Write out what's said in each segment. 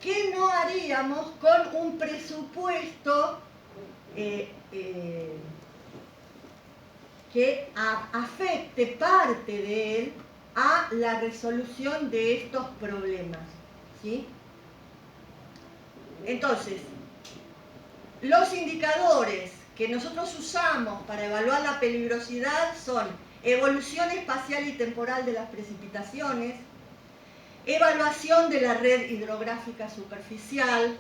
¿qué no haríamos con un presupuesto que afecte parte de él a la resolución de estos problemas? ¿Sí? Entonces, los indicadores que nosotros usamos para evaluar la peligrosidad son evolución espacial y temporal de las precipitaciones, evaluación de la red hidrográfica superficial,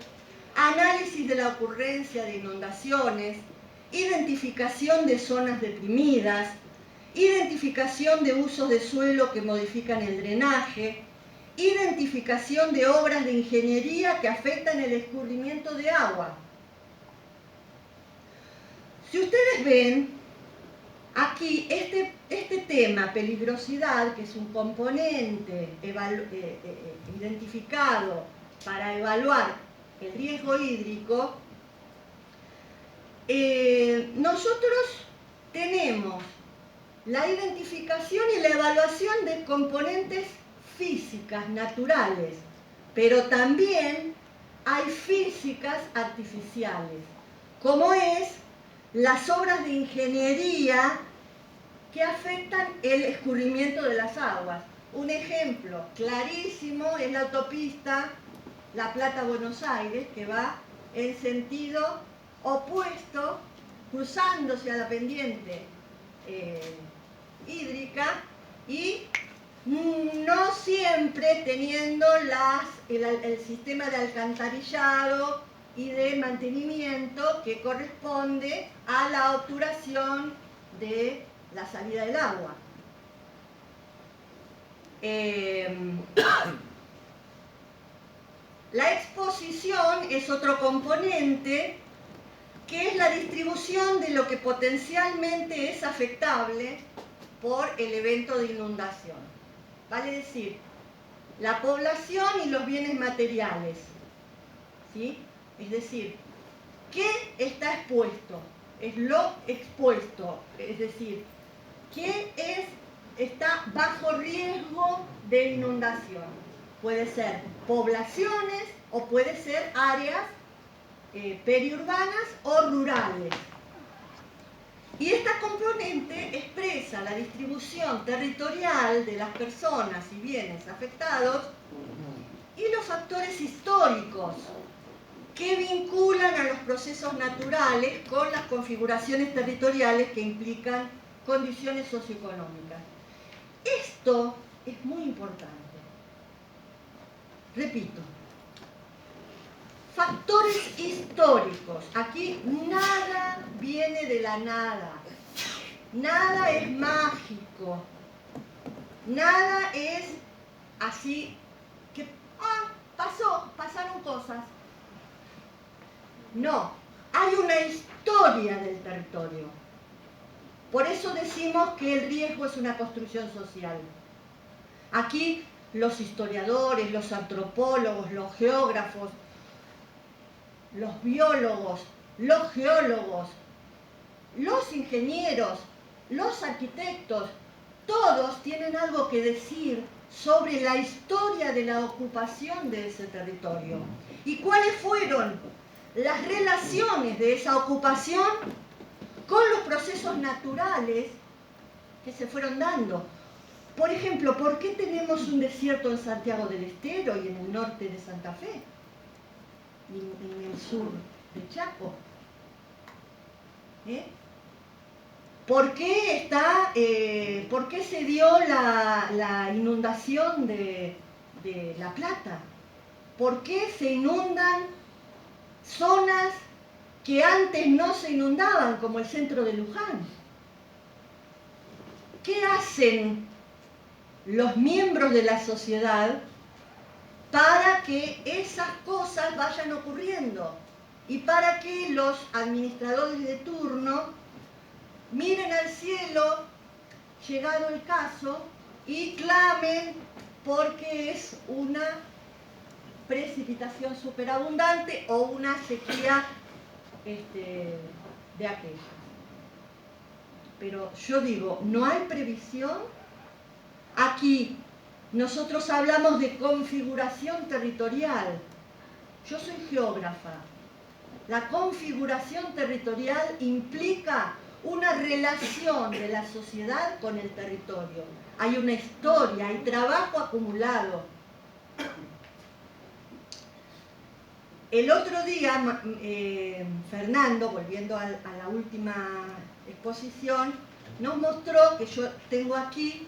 análisis de la ocurrencia de inundaciones, identificación de zonas deprimidas, identificación de usos de suelo que modifican el drenaje, identificación de obras de ingeniería que afectan el escurrimiento de agua. Si ustedes ven, aquí este tema, peligrosidad, que es un componente identificado para evaluar el riesgo hídrico, nosotros tenemos la identificación y la evaluación de componentes físicas, naturales, pero también hay físicas artificiales, como es las obras de ingeniería que afectan el escurrimiento de las aguas. Un ejemplo clarísimo es la autopista La Plata-Buenos Aires, que va en sentido opuesto, cruzándose a la pendiente hídrica y no siempre teniendo el sistema de alcantarillado y de mantenimiento que corresponde a la obturación de la salida del agua. La exposición es otro componente, que es la distribución de lo que potencialmente es afectable por el evento de inundación. Vale decir, la población y los bienes materiales, ¿sí? Es decir, ¿qué está expuesto? Es lo expuesto, es decir, ¿qué está bajo riesgo de inundación? Puede ser poblaciones o puede ser áreas periurbanas o rurales. Y esta componente expresa la distribución territorial de las personas y bienes afectados y los factores históricos que vinculan a los procesos naturales con las configuraciones territoriales que implican condiciones socioeconómicas. Esto es muy importante. Repito, factores históricos. Aquí nada viene de la nada. Nada es mágico. Nada es así que, pasaron cosas. No, hay una historia del territorio. Por eso decimos que el riesgo es una construcción social. Aquí los historiadores, los antropólogos, los geógrafos, los biólogos, los geólogos, los ingenieros, los arquitectos, todos tienen algo que decir sobre la historia de la ocupación de ese territorio y cuáles fueron las relaciones de esa ocupación con los procesos naturales que se fueron dando. Por ejemplo, ¿por qué tenemos un desierto en Santiago del Estero y en el norte de Santa Fe? Y en el sur de Chaco. ¿Por qué se dio la inundación de La Plata? ¿Por qué se inundan zonas que antes no se inundaban, como el centro de Luján? ¿Qué hacen los miembros de la sociedad para que esas cosas vayan ocurriendo y para que los administradores de turno miren al cielo, llegado el caso, y clamen porque es una precipitación superabundante o una sequía de aquellas? Pero yo digo, ¿no hay previsión? Aquí nosotros hablamos de configuración territorial. Yo soy geógrafa. La configuración territorial implica una relación de la sociedad con el territorio. Hay una historia, hay trabajo acumulado. El otro día, Fernando, volviendo a la última exposición, nos mostró que yo tengo aquí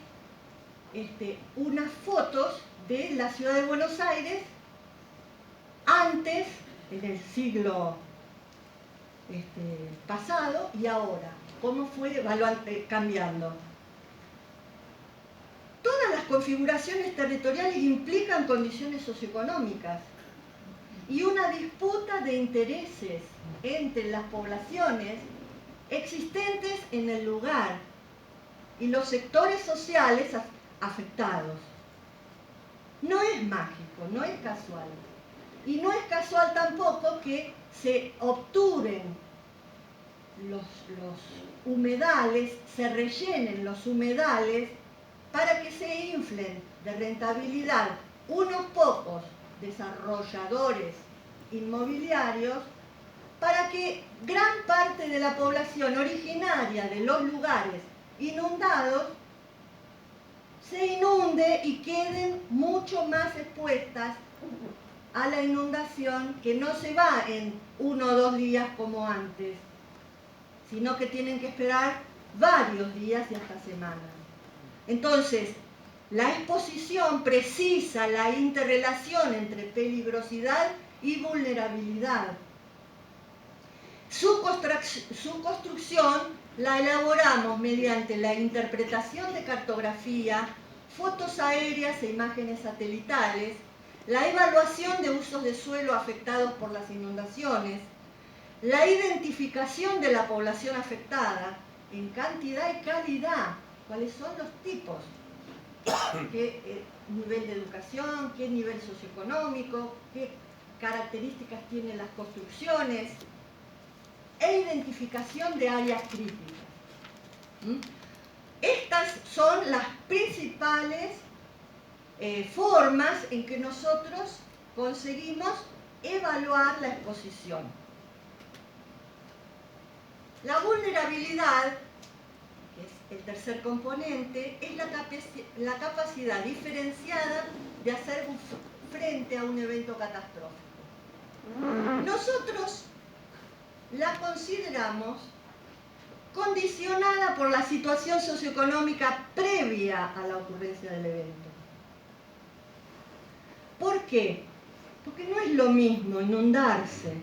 unas fotos de la ciudad de Buenos Aires antes, en el siglo pasado y ahora, cómo fue cambiando. Todas las configuraciones territoriales implican condiciones socioeconómicas y una disputa de intereses entre las poblaciones existentes en el lugar y los sectores sociales afectados. No es mágico, no es casual. Y no es casual tampoco que se obturen los humedales, se rellenen los humedales para que se inflen de rentabilidad unos pocos desarrolladores inmobiliarios, para que gran parte de la población originaria de los lugares inundados se inunde y queden mucho más expuestas a la inundación, que no se va en 1 o 2 días como antes, sino que tienen que esperar varios días y hasta semanas. Entonces, la exposición precisa la interrelación entre peligrosidad y vulnerabilidad. Su construcción la elaboramos mediante la interpretación de cartografía, fotos aéreas e imágenes satelitales, la evaluación de usos de suelo afectados por las inundaciones, la identificación de la población afectada en cantidad y calidad, cuáles son los tipos, qué nivel de educación, qué nivel socioeconómico, qué características tienen las construcciones, e identificación de áreas críticas. Estas son las principales formas en que nosotros conseguimos evaluar la exposición. La vulnerabilidad, que es el tercer componente, es la capacidad diferenciada de hacer frente a un evento catastrófico. Nosotros la consideramos condicionada por la situación socioeconómica previa a la ocurrencia del evento. ¿Por qué? Porque no es lo mismo inundarse,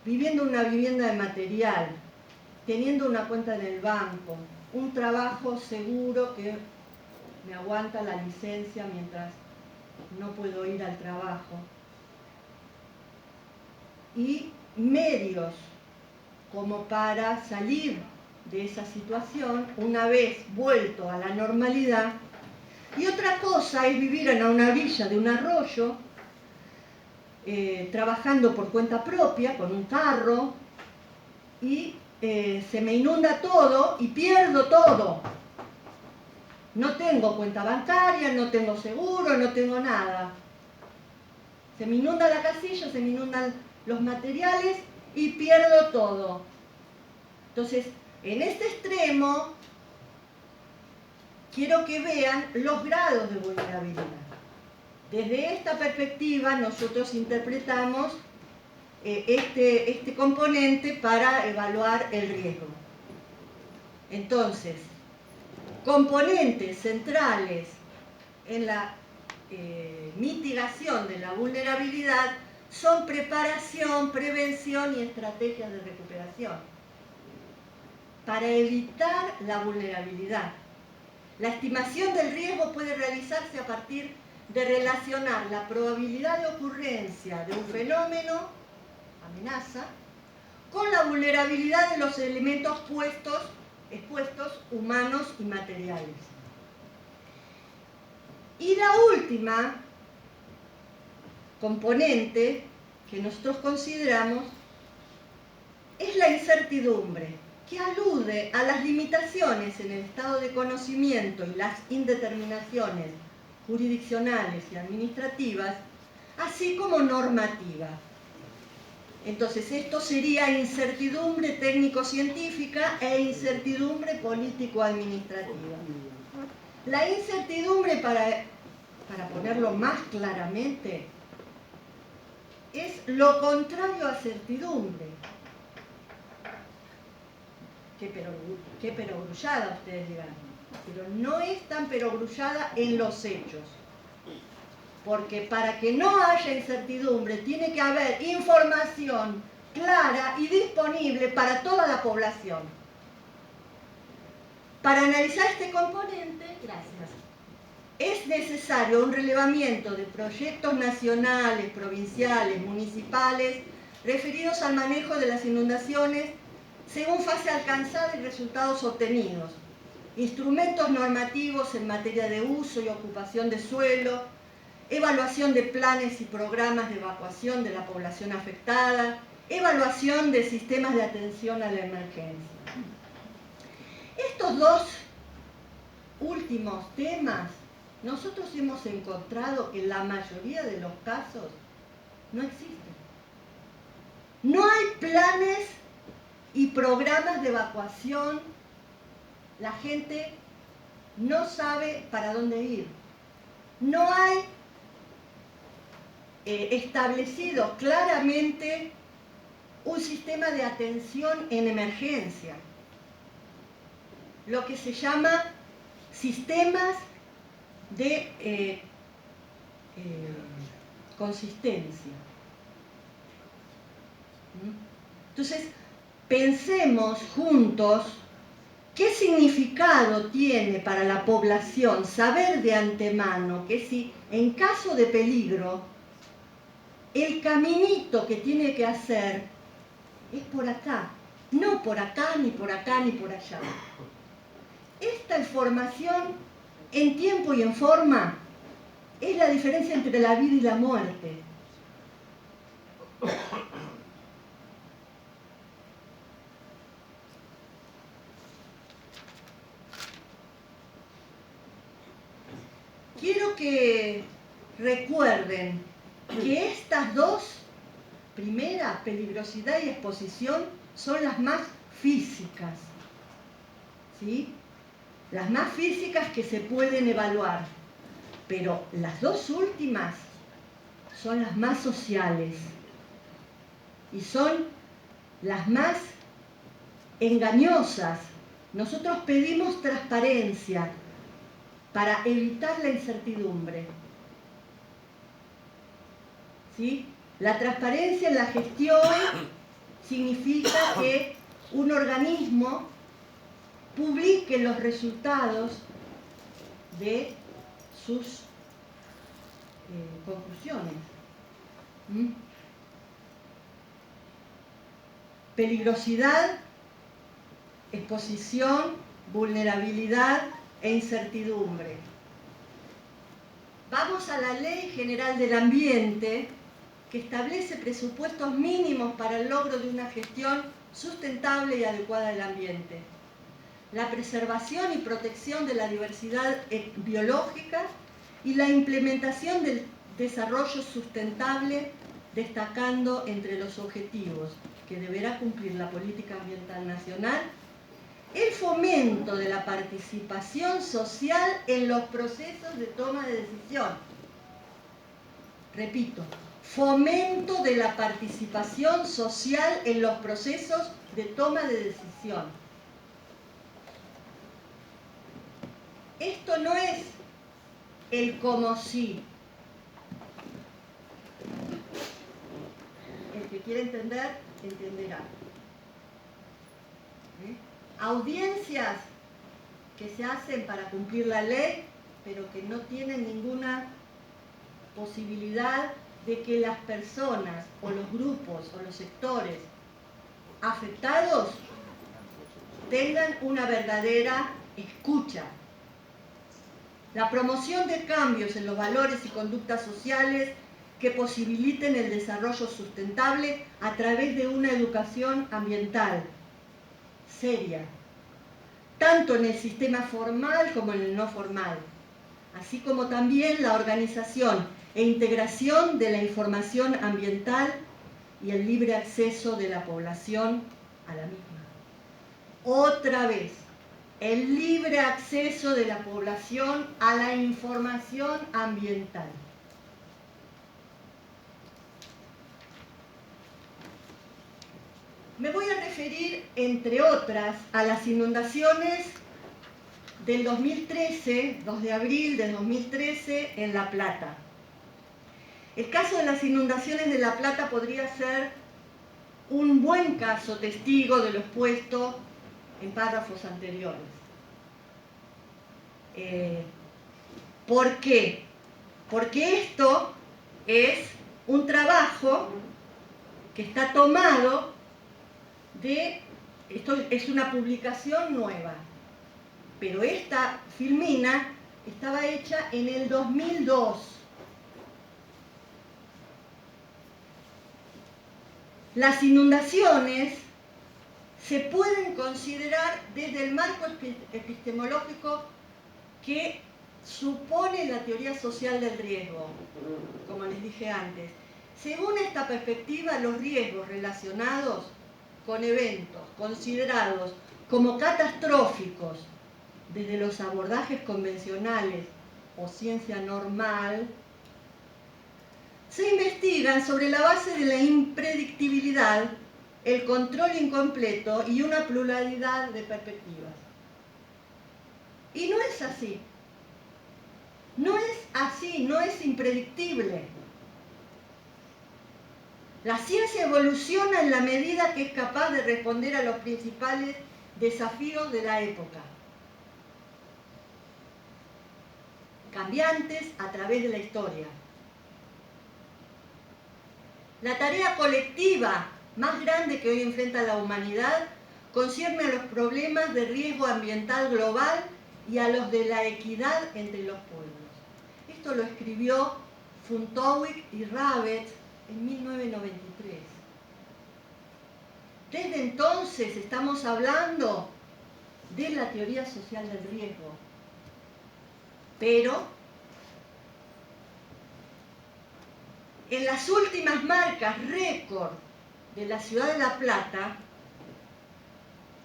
viviendo una vivienda de material, teniendo una cuenta en el banco, un trabajo seguro que me aguanta la licencia mientras no puedo ir al trabajo, y medios como para salir de esa situación una vez vuelto a la normalidad. Y otra cosa es vivir en una orilla de un arroyo, trabajando por cuenta propia, con un carro, y se me inunda todo y pierdo todo. No tengo cuenta bancaria, no tengo seguro, no tengo nada. Se me inunda la casilla, se me inundan los materiales y pierdo todo. Entonces, en este extremo, quiero que vean los grados de vulnerabilidad. Desde esta perspectiva, nosotros interpretamos este componente para evaluar el riesgo. Entonces, componentes centrales en la mitigación de la vulnerabilidad son preparación, prevención y estrategias de recuperación para evitar la vulnerabilidad. La estimación del riesgo puede realizarse a partir de relacionar la probabilidad de ocurrencia de un fenómeno, amenaza, con la vulnerabilidad de los elementos expuestos, humanos y materiales. Y la última componente que nosotros consideramos es la incertidumbre, que alude a las limitaciones en el estado de conocimiento y las indeterminaciones jurisdiccionales y administrativas así como normativa. Entonces, esto sería incertidumbre técnico-científica e incertidumbre político-administrativa. La incertidumbre, para ponerlo más claramente, es lo contrario a certidumbre. Qué perogrullada, ustedes dirán. Pero no es tan perogrullada en los hechos. Porque para que no haya incertidumbre tiene que haber información clara y disponible para toda la población. Para analizar este componente, es necesario un relevamiento de proyectos nacionales, provinciales, municipales, referidos al manejo de las inundaciones según fase alcanzada y resultados obtenidos, instrumentos normativos en materia de uso y ocupación de suelo, evaluación de planes y programas de evacuación de la población afectada, evaluación de sistemas de atención a la emergencia. Estos dos últimos temas, nosotros hemos encontrado que en la mayoría de los casos no existen. No hay planes y programas de evacuación, la gente no sabe para dónde ir. No hay establecido claramente un sistema de atención en emergencia, lo que se llama sistemas de consistencia. Entonces, pensemos juntos qué significado tiene para la población saber de antemano que si en caso de peligro el caminito que tiene que hacer es por acá, no por acá, ni por acá, ni por allá. Esta información en tiempo y en forma es la diferencia entre la vida y la muerte. Quiero que recuerden que estas dos, primera, peligrosidad y exposición, son las más físicas, ¿sí? Las más físicas que se pueden evaluar, pero las dos últimas son las más sociales y son las más engañosas. Nosotros pedimos transparencia para evitar la incertidumbre, ¿sí? La transparencia en la gestión significa que un organismo publique los resultados de sus conclusiones. Peligrosidad, exposición, vulnerabilidad e incertidumbre. Vamos a la Ley General del Ambiente, que establece presupuestos mínimos para el logro de una gestión sustentable y adecuada del ambiente, la preservación y protección de la diversidad biológica y la implementación del desarrollo sustentable, destacando entre los objetivos que deberá cumplir la política ambiental nacional el fomento de la participación social en los procesos de toma de decisión. Repito, fomento de la participación social en los procesos de toma de decisión. Esto no es el como si. El que quiere entender, entenderá. Audiencias que se hacen para cumplir la ley, pero que no tienen ninguna posibilidad de que las personas o los grupos o los sectores afectados tengan una verdadera escucha. La promoción de cambios en los valores y conductas sociales que posibiliten el desarrollo sustentable a través de una educación ambiental seria, tanto en el sistema formal como en el no formal, así como también la organización e integración de la información ambiental y el libre acceso de la población a la misma. Otra vez, el libre acceso de la población a la información ambiental. Me voy a referir, entre otras, a las inundaciones del 2013, 2 de abril de 2013, en La Plata. El caso de las inundaciones de La Plata podría ser un buen caso testigo de lo expuesto en párrafos anteriores. ¿Por qué? Porque esto es un trabajo que está tomado de... Esto es una publicación nueva, pero esta filmina estaba hecha en el 2002. Las inundaciones se pueden considerar desde el marco epistemológico que supone la teoría social del riesgo, como les dije antes. Según esta perspectiva, los riesgos relacionados con eventos considerados como catastróficos desde los abordajes convencionales o ciencia normal, se investigan sobre la base de la impredictibilidad, el control incompleto y una pluralidad de perspectivas. Y no es así. No es así, no es impredictible. La ciencia evoluciona en la medida que es capaz de responder a los principales desafíos de la época, cambiantes a través de la historia. La tarea colectiva más grande que hoy enfrenta la humanidad concierne a los problemas de riesgo ambiental global y a los de la equidad entre los pueblos. Esto lo escribió Funtowick y Rabbet en 1993. Desde entonces estamos hablando de la teoría social del riesgo, pero en las últimas marcas récord de la ciudad de La Plata,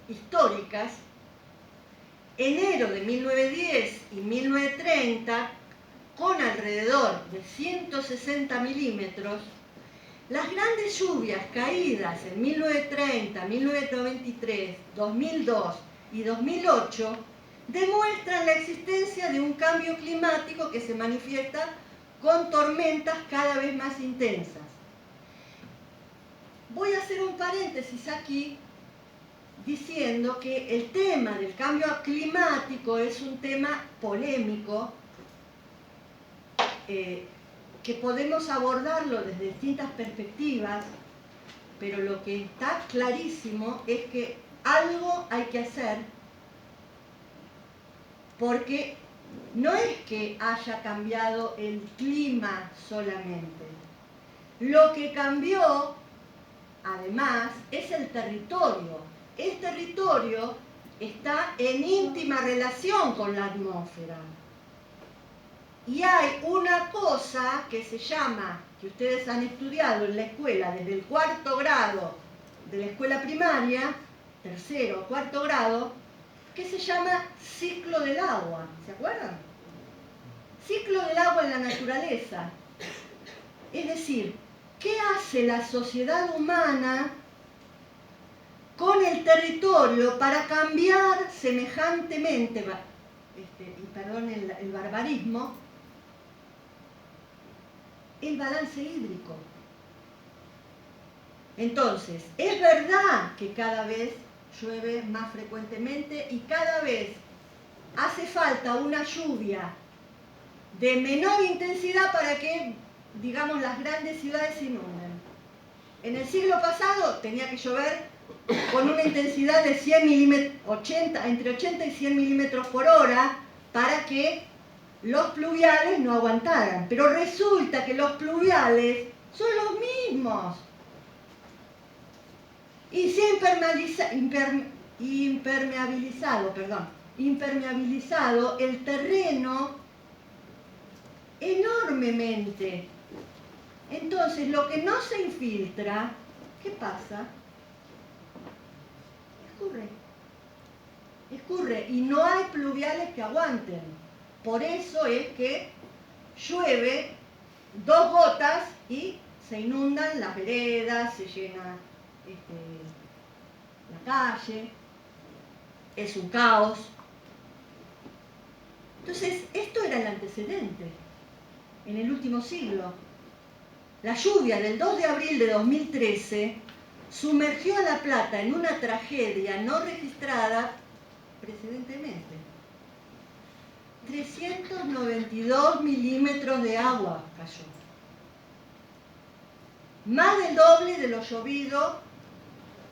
históricas, enero de 1910 y 1930, con alrededor de 160 milímetros, las grandes lluvias caídas en 1930, 1993, 2002 y 2008 demuestran la existencia de un cambio climático que se manifiesta con tormentas cada vez más intensas. Voy a hacer un paréntesis aquí diciendo que el tema del cambio climático es un tema polémico, que podemos abordarlo desde distintas perspectivas, pero lo que está clarísimo es que algo hay que hacer, porque no es que haya cambiado el clima solamente. Lo que cambió, además, es el territorio. El territorio está en íntima relación con la atmósfera. Y hay una cosa que se llama, que ustedes han estudiado en la escuela desde el 4º grado de la escuela primaria, 3º o 4º grado, que se llama ciclo del agua. ¿Se acuerdan? Ciclo del agua en la naturaleza. Es decir, ¿qué hace la sociedad humana con el territorio para cambiar semejantemente, y perdón el barbarismo, el balance hídrico? Entonces, es verdad que cada vez llueve más frecuentemente y cada vez hace falta una lluvia de menor intensidad para que, digamos, las grandes ciudades se inunden. En el siglo pasado tenía que llover con una intensidad de 100 milímetros, entre 80 y 100 milímetros por hora para que los pluviales no aguantaran. Pero resulta que los pluviales son los mismos. Y se ha impermeabilizado el terreno enormemente. Entonces, lo que no se infiltra, ¿qué pasa? Escurre, y no hay pluviales que aguanten. Por eso es que llueve 2 gotas y se inundan las veredas, se llena la calle, es un caos. Entonces, esto era el antecedente en el último siglo. La lluvia del 2 de abril de 2013 sumergió a La Plata en una tragedia no registrada precedentemente. 392 milímetros de agua cayó. Más del doble de lo llovido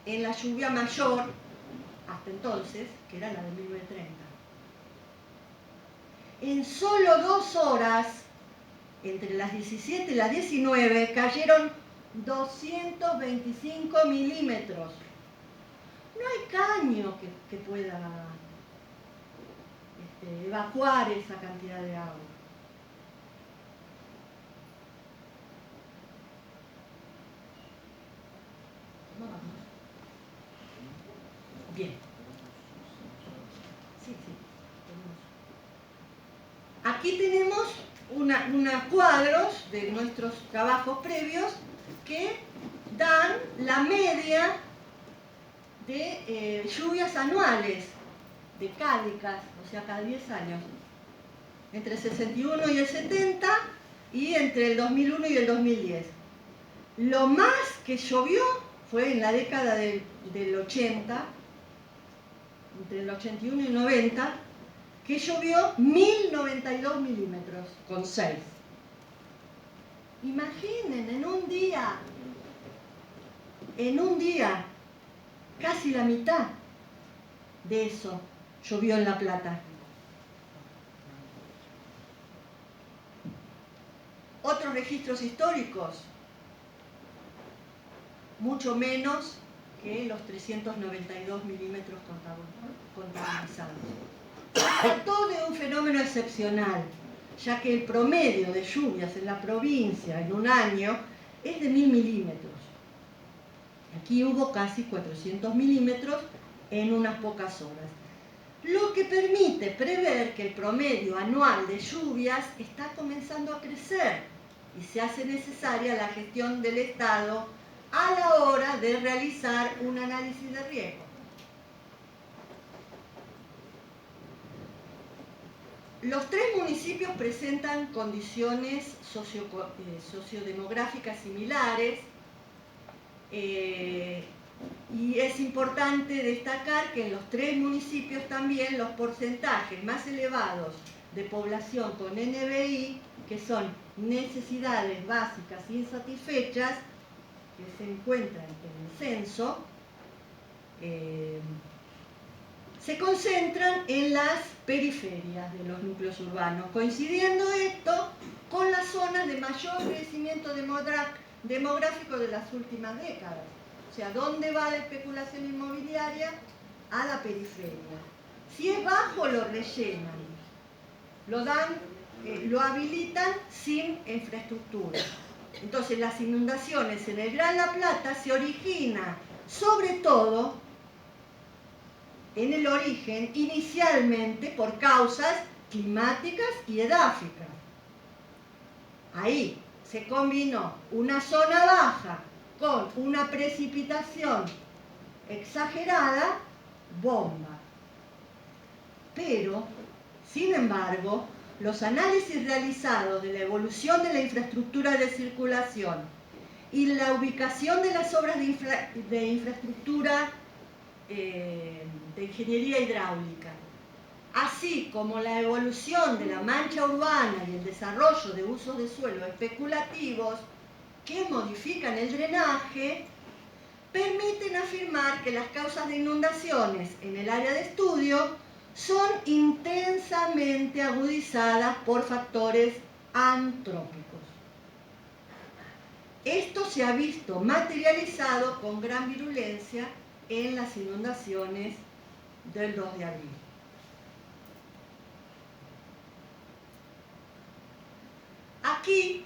en la lluvia mayor, hasta entonces, que era la de 1930. En solo 2 horas, entre las 17 y las 19, cayeron 225 milímetros. No hay caño que pueda evacuar esa cantidad de agua. Bien. Sí. Aquí tenemos unos cuadros de nuestros trabajos previos que dan la media de lluvias anuales, decádicas, o sea, cada 10 años. Entre el 61 y el 70 y entre el 2001 y el 2010. Lo más que llovió fue en la década del 80, entre el 81 y el 90, que llovió 1092 milímetros, con 6. Imaginen, en un día, casi la mitad de eso llovió en La Plata. Otros registros históricos, mucho menos que los 392 milímetros contabilizados. Trató de un fenómeno excepcional, ya que el promedio de lluvias en la provincia en un año es de 1000 milímetros. Aquí hubo casi 400 milímetros en unas pocas horas, lo que permite prever que el promedio anual de lluvias está comenzando a crecer y se hace necesaria la gestión del Estado a la hora de realizar un análisis de riesgo. Los 3 municipios presentan condiciones sociodemográficas similares, y es importante destacar que en los 3 municipios también los porcentajes más elevados de población con NBI, que son necesidades básicas insatisfechas, que se encuentran en el censo, se concentran en las periferias de los núcleos urbanos, coincidiendo esto con las zonas de mayor crecimiento demográfico de las últimas décadas. O sea, ¿dónde va la especulación inmobiliaria? A la periferia. Si es bajo, lo rellenan, lo habilitan sin infraestructura. Entonces, las inundaciones en el Gran La Plata se originan, sobre todo, en el origen, inicialmente por causas climáticas y edáficas. Ahí se combinó una zona baja con una precipitación exagerada, bomba. Pero, sin embargo, los análisis realizados de la evolución de la infraestructura de circulación y la ubicación de las obras de infraestructura de ingeniería hidráulica, así como la evolución de la mancha urbana y el desarrollo de usos de suelo especulativos que modifican el drenaje, permiten afirmar que las causas de inundaciones en el área de estudio son intensamente agudizadas por factores antrópicos. Esto se ha visto materializado con gran virulencia en las inundaciones del 2 de abril. Aquí,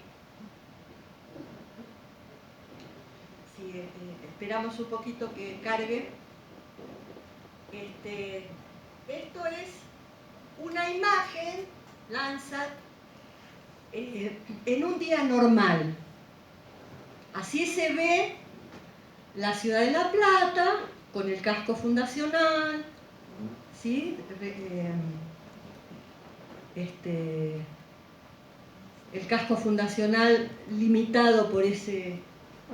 si esperamos un poquito que cargue, esto es una imagen, Landsat, en un día normal. Así se ve la ciudad de La Plata, con el casco fundacional, ¿sí? El casco fundacional limitado por ese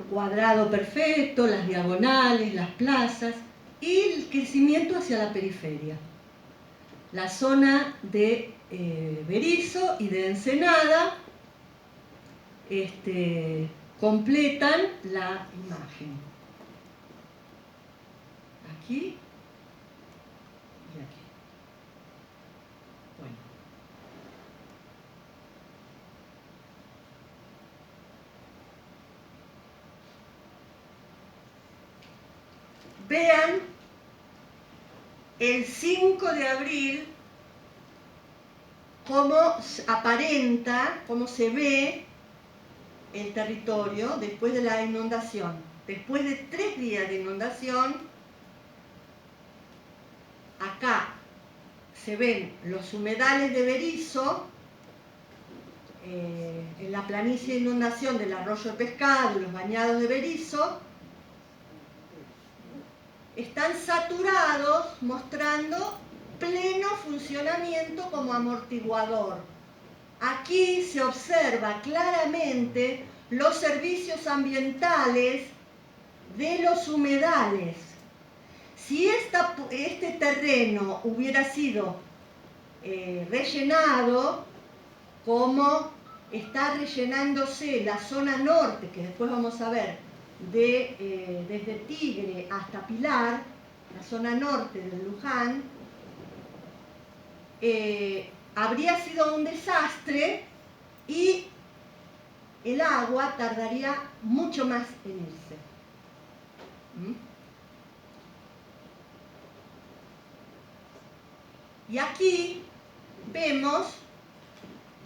cuadrado perfecto, las diagonales, las plazas y el crecimiento hacia la periferia. La zona de Berisso y de Ensenada completan la imagen. Aquí y aquí. Bueno. Vean el 5 de abril cómo aparenta, cómo se ve el territorio después de la inundación. Después de 3 días de inundación, acá se ven los humedales de Berisso, en la planicie de inundación del arroyo de Pescado, los bañados de Berisso, están saturados, mostrando pleno funcionamiento como amortiguador. Aquí se observa claramente los servicios ambientales de los humedales. Si este terreno hubiera sido rellenado, como está rellenándose la zona norte, que después vamos a ver, desde Tigre hasta Pilar, la zona norte del Luján, habría sido un desastre y el agua tardaría mucho más en irse. Y aquí vemos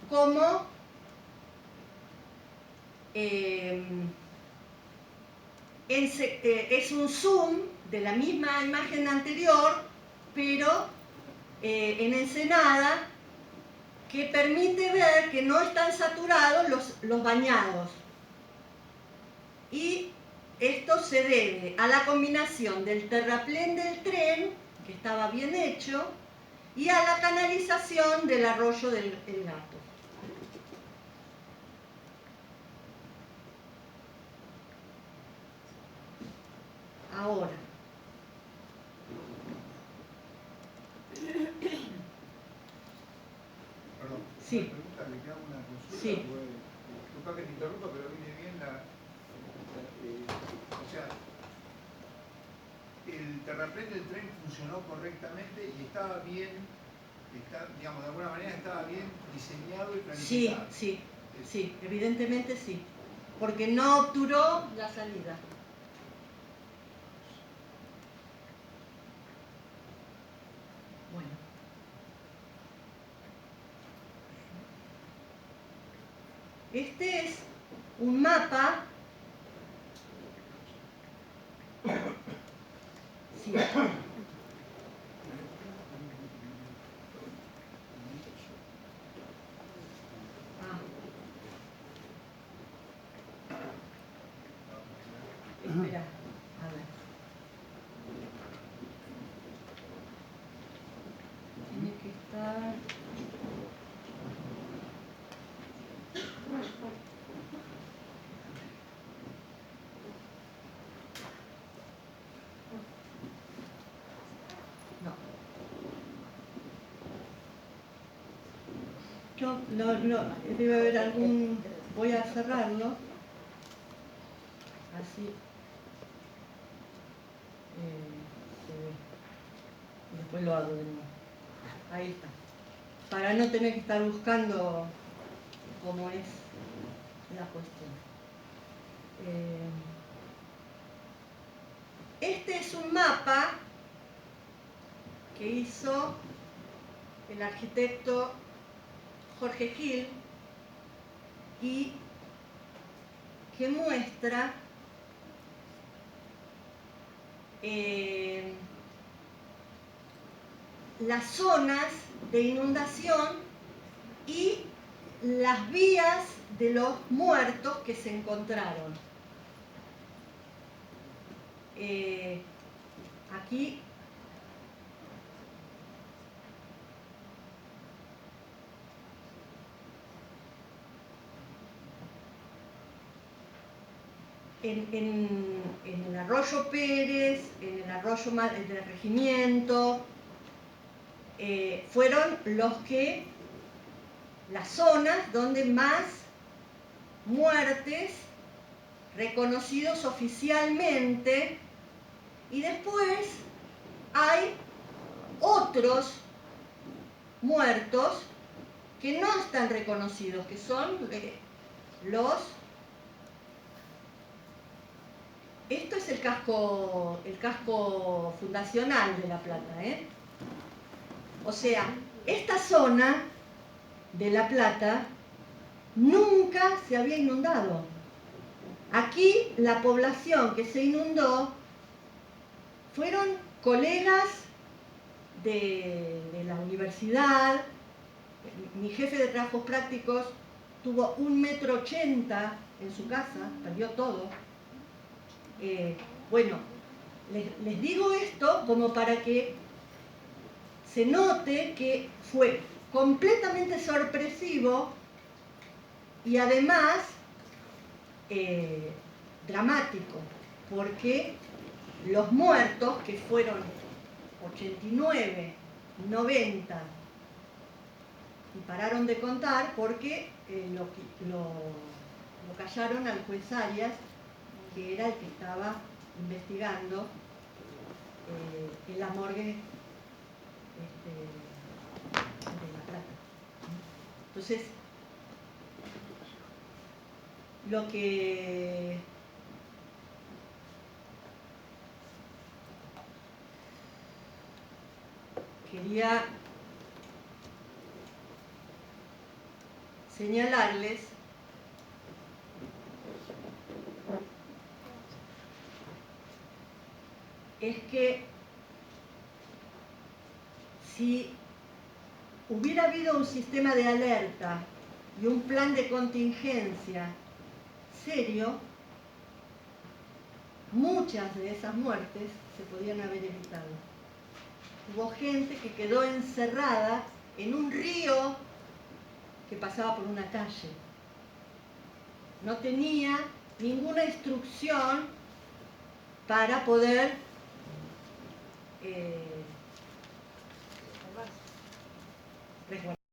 cómo es un zoom de la misma imagen anterior, pero en Ensenada, que permite ver que no están saturados los bañados. Y esto se debe a la combinación del terraplén del tren, que estaba bien hecho, y a la canalización del arroyo del Gato. Ahora, perdón, sí. una pregunta, le queda una consulta, Sí. Disculpa que te interrumpa, pero viene bien o sea, el terraplén del tren funcionó correctamente y estaba bien, digamos, de alguna manera estaba bien diseñado y planificado. Sí, evidentemente sí, porque no obturó la salida. Bueno. Este es un mapa. Sí. Espera, a ver. Tiene que estar... No, debe haber algún... Voy a cerrarlo. Así. Se ve. Y después lo hago de nuevo. Ahí está. Para no tener que estar buscando cómo es la cuestión. Este es un mapa que hizo el arquitecto Jorge Gil y que muestra las zonas de inundación y las vías de los muertos que se encontraron. Aquí en el arroyo Pérez, en el arroyo del Regimiento, fueron las zonas donde más muertes reconocidos oficialmente, y después hay otros muertos que no están reconocidos, que son esto es el casco fundacional de La Plata, O sea, esta zona de La Plata nunca se había inundado. Aquí la población que se inundó fueron colegas de la universidad. Mi jefe de trabajos prácticos tuvo 1,80 m en su casa, perdió todo. Bueno, les digo esto como para que se note que fue completamente sorpresivo y además dramático, porque los muertos, que fueron 89, 90, y pararon de contar porque lo callaron al juez Arias, que era el que estaba investigando en la morgue de La Plata. Entonces, lo que quería señalarles es que si hubiera habido un sistema de alerta y un plan de contingencia serio, muchas de esas muertes se podían haber evitado. Hubo gente que quedó encerrada en un río que pasaba por una calle. No tenía ninguna instrucción para poder resguardar.